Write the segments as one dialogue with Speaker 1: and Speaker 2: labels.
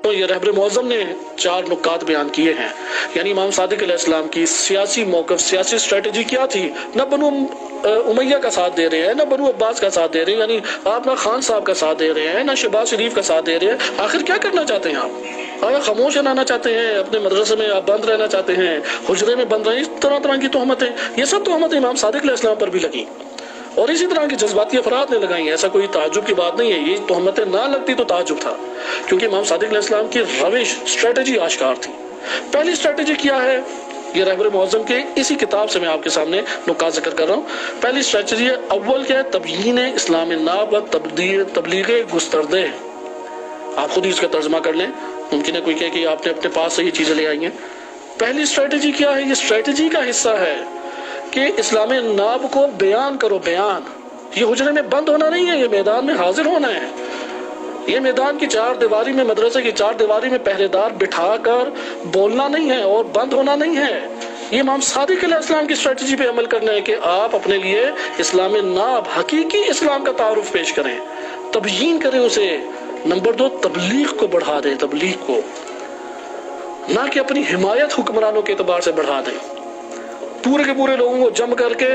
Speaker 1: تو یہ رہبر معظم نے 4 نکات بیان کیے ہیں. یعنی امام صادق علیہ السلام کی سیاسی موقف، سیاسی اسٹریٹجی کیا تھی؟ نہ بنو امیہ کا ساتھ دے رہے ہیں، نہ بنو عباس کا ساتھ دے رہے ہیں، یعنی آپ نہ خان صاحب کا ساتھ دے رہے ہیں، نہ شہباز شریف کا ساتھ دے رہے ہیں. آخر کیا کرنا چاہتے ہیں آپ؟ آیا خاموش رہنا چاہتے ہیں؟ اپنے مدرسے میں آپ بند رہنا چاہتے ہیں؟ حجرے میں بند رہے؟ اس طرح طرح کی تہمتیں، یہ سب تہمتیں امام صادق علیہ السلام پر بھی لگیں اور اسی طرح کی جذباتی افراد نے لگائی ہیں. ایسا کوئی تعجب کی بات نہیں ہے. یہ تہمتیں نہ لگتی تو تعجب تھا، کیونکہ امام صادق علیہ السلام کی روش، اسٹریٹجی آشکار تھی. پہلی اسٹریٹجی کیا ہے؟ یہ رہبر معظم کے اسی کتاب سے میں آپ کے سامنے نکات ذکر کر رہا ہوں. پہلی اسٹریٹجی ہے، اول کیا ہے؟ تبیین اسلام ناب و تبلیغ گستردے. آپ خود ہی اس کا ترجمہ کر لیں، ممکن ہے کوئی کہے کہ آپ نے اپنے پاس سے یہ چیزیں لے آئی ہیں. پہلی اسٹریٹجی کیا ہے؟ یہ اسٹریٹجی کا حصہ ہے کہ اسلام ناب کو بیان کرو. بیان، یہ حجرے میں بند ہونا نہیں ہے، یہ میدان میں حاضر ہونا ہے. یہ میدان کی 4 دیواری میں، مدرسے کی 4 دیواری میں پہرے دار بٹھا کر بولنا نہیں ہے اور بند ہونا نہیں ہے. یہ امام صادق علیہ السلام کی اسٹریٹجی پہ عمل کرنا ہے کہ آپ اپنے لیے اسلام ناب، حقیقی اسلام کا تعارف پیش کریں، تبیین کریں اسے. نمبر 2، تبلیغ کو بڑھا دیں. تبلیغ کو، نہ کہ اپنی حمایت حکمرانوں کے اعتبار سے بڑھا دیں. پورے کے پورے لوگوں کو جم کر کے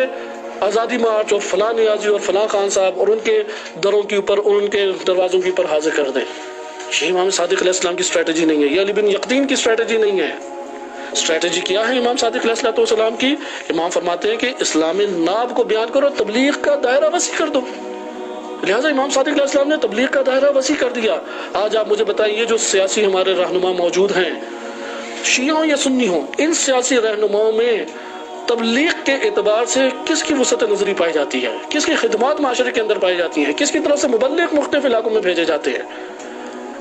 Speaker 1: آزادی مارچ اور فلاں نیازی اور فلاں خان صاحب اور ان کے دروں کے اوپر اور ان کے دروازوں کے اوپر حاضر کر دیں. یہ امام صادق علیہ السلام کی اسٹریٹجی نہیں ہے، یہ علی بن یقطین کی اسٹریٹجی نہیں ہے. اسٹریٹجی کیا ہے امام صادق علیہ السلام کی؟ امام فرماتے ہیں کہ اسلام ناب کو بیان کرو، تبلیغ کا دائرہ وسیع کر دو. لہٰذا امام صادق علیہ السلام نے تبلیغ کا دائرہ وسیع کر دیا. آج آپ مجھے بتائیے، جو سیاسی ہمارے رہنما موجود ہیں، شیعہ ہوں یا سنی ہوں، ان سیاسی رہنماؤں میں تبلیغ کے اعتبار سے کس کی وسعت نظری پائی جاتی ہے؟ کس کی خدمات معاشرے کے اندر پائی جاتی ہیں؟ کس کی طرف سے مبلغ مختلف علاقوں میں بھیجے جاتے ہیں؟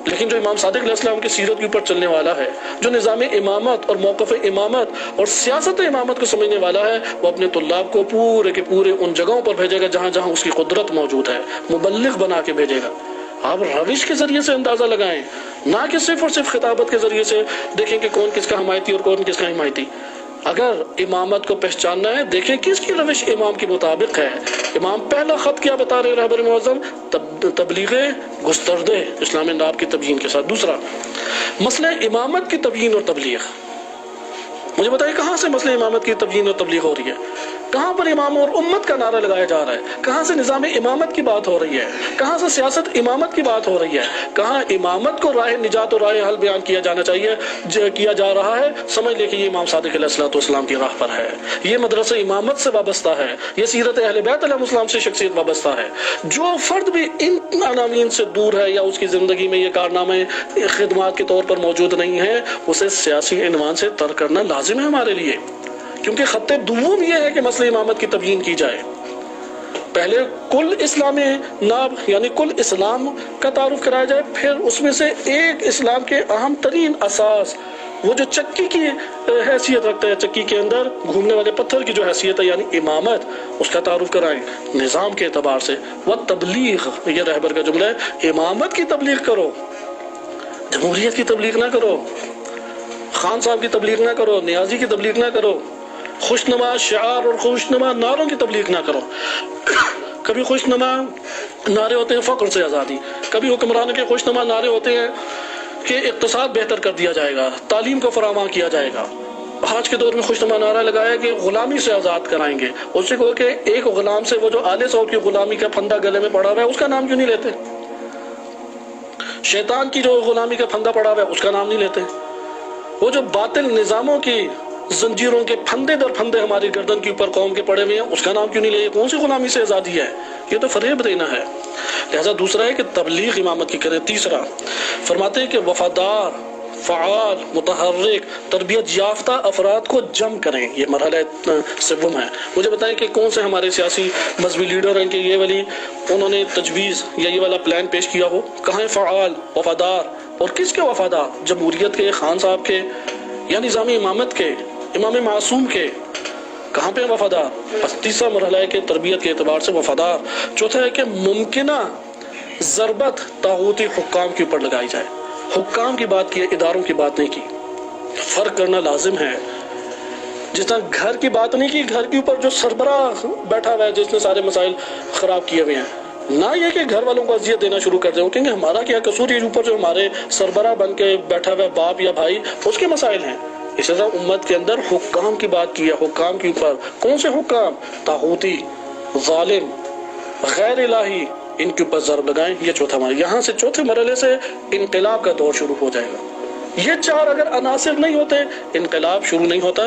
Speaker 1: لیکن جو امام صادق علیہ السلام کی سیرت کے اوپر چلنے والا ہے، جو نظام امامت اور موقف امامت اور سیاست امامت کو سمجھنے والا ہے، وہ اپنے طلاب کو پورے کے پورے ان جگہوں پر بھیجے گا جہاں جہاں اس کی قدرت موجود ہے، مبلغ بنا کے بھیجے گا. آپ روش کے ذریعے سے اندازہ لگائیں، نہ کہ صرف اور صرف خطابت کے ذریعے سے دیکھیں کہ کون کس کا حمایتی اور کون کس کا حمایتی. اگر امامت کو پہچاننا ہے، دیکھیں کس کی روش امام کے مطابق ہے. امام پہلا خط کیا بتا رہے رہبر معظم؟ تبلیغ گستردے، اسلام ناب کی تبیین کے ساتھ. دوسرا، مسئلہ امامت کی تبیین اور تبلیغ. مجھے بتائیے کہاں سے مسئلہ امامت کی تبیین اور تبلیغ ہو رہی ہے؟ کہاں پر امام اور امت کا نعرہ لگایا جا رہا ہے؟ کہاں سے نظام امامت کی بات ہو رہی ہے؟ کہاں سے سیاست امامت کی بات ہو رہی ہے؟ کہاں امامت کو راہ نجات اور راہ حل بیان کیا جانا چاہیے، کیا جا رہا ہے؟ سمجھ لے کہ یہ امام صادق علیہ السلام کی راہ پر ہے، یہ مدرسہ امامت سے وابستہ ہے، یہ سیرت اہل بیت علیہ السلام سے شخصیت وابستہ ہے. جو فرد بھی ان عناوین سے دور ہے یا اس کی زندگی میں یہ کارنامے خدمات کے طور پر موجود نہیں ہے، اسے سیاسی عنوان سے ترک کرنا لازم ہے ہمارے لیے. کیونکہ خط دوم یہ ہے کہ مسئلہ امامت کی تبیین کی جائے. پہلے کل اسلام ناب یعنی کل اسلام کا تعارف کرایا جائے، پھر اس میں سے ایک اسلام کے اہم ترین اساس، وہ جو چکی کی حیثیت رکھتا ہے، چکی کے اندر گھومنے والے پتھر کی جو حیثیت ہے یعنی امامت، اس کا تعارف کرائیں نظام کے اعتبار سے. وہ تبلیغ، یہ رہبر کا جملہ ہے، امامت کی تبلیغ کرو، جمہوریت کی تبلیغ نہ کرو، خان صاحب کی تبلیغ نہ کرو، نیازی کی تبلیغ نہ کرو، خوشنما شعار اور خوشنما نعروں کی تبلیغ نہ کرو. کبھی خوشنما نعرے ہوتے ہیں فقر سے آزادی، کبھی حکمرانوں کے خوشنما نعرے ہوتے ہیں کہ اقتصاد بہتر کر دیا جائے گا، تعلیم کو فراہم کیا جائے گا. آج کے دور میں خوشنما نعرہ لگایا کہ غلامی سے آزاد کرائیں گے. اس سے کہو کہ ایک غلام سے وہ جو آلے سو کی غلامی کا پھندا گلے میں پڑا ہوا ہے، اس کا نام کیوں نہیں لیتے؟ شیطان کی جو غلامی کا پھندا پڑا ہوا ہے، اس کا نام نہیں لیتے؟ وہ جو باطل نظاموں کی زنجیروں کے پھندے در پھندے ہماری گردن کے اوپر قوم کے پڑے ہوئے ہیں، اس کا نام کیوں نہیں لے؟ کون سی غلامی سے آزادی ہے؟ یہ تو فریب دینا ہے. لہذا دوسرا ہے کہ تبلیغ امامت کی کریں. تیسرا فرماتے ہیں کہ وفادار، فعال، متحرک، تربیت یافتہ افراد کو جم کریں. یہ مرحلہ سوم ہے. مجھے بتائیں کہ کون سے ہمارے سیاسی مذہبی لیڈر ہیں کہ یہ والی انہوں نے تجویز یا یہ والا پلان پیش کیا ہو؟ کہاں فعال، وفادار؟ اور کس کے وفادار؟ جمہوریت کے، خان صاحب کے، یا نظام امامت کے، امام معصوم کے؟ کہاں پہ وفادار؟ بس تیسرا مرحلہ ہے کہ تربیت کے اعتبار سے وفادار. چوتھا ہے کہ ممکنہ ضربت طاغوتی حکام کے اوپر لگائی جائے. حکام کی بات کی، اداروں کی بات نہیں کی. فرق کرنا لازم ہے. جس طرح گھر کی بات نہیں کی، گھر کے اوپر جو سربراہ بیٹھا ہوا ہے جس نے سارے مسائل خراب کیے ہوئے ہیں، نہ یہ کہ گھر والوں کو اذیت دینا شروع کر دیں کیونکہ ہمارا کیا قصور، یہ اوپر جو ہمارے سربراہ بن کے بیٹھا ہوا باپ یا بھائی، اس کے مسائل ہیں۔ اسی طرح امت کے اندر حکام کی بات کی ہے، حکام کے اوپر کون سے حکام؟ طاغوتی، ظالم، غیر الہی، ان کے اوپر ضرب لگائیں۔ یہ چوتھا مرحلہ، یہاں سے چوتھے مرحلے سے انقلاب کا دور شروع ہو جائے گا۔ یہ چار اگر عناصر نہیں ہوتے، انقلاب شروع نہیں ہوتا۔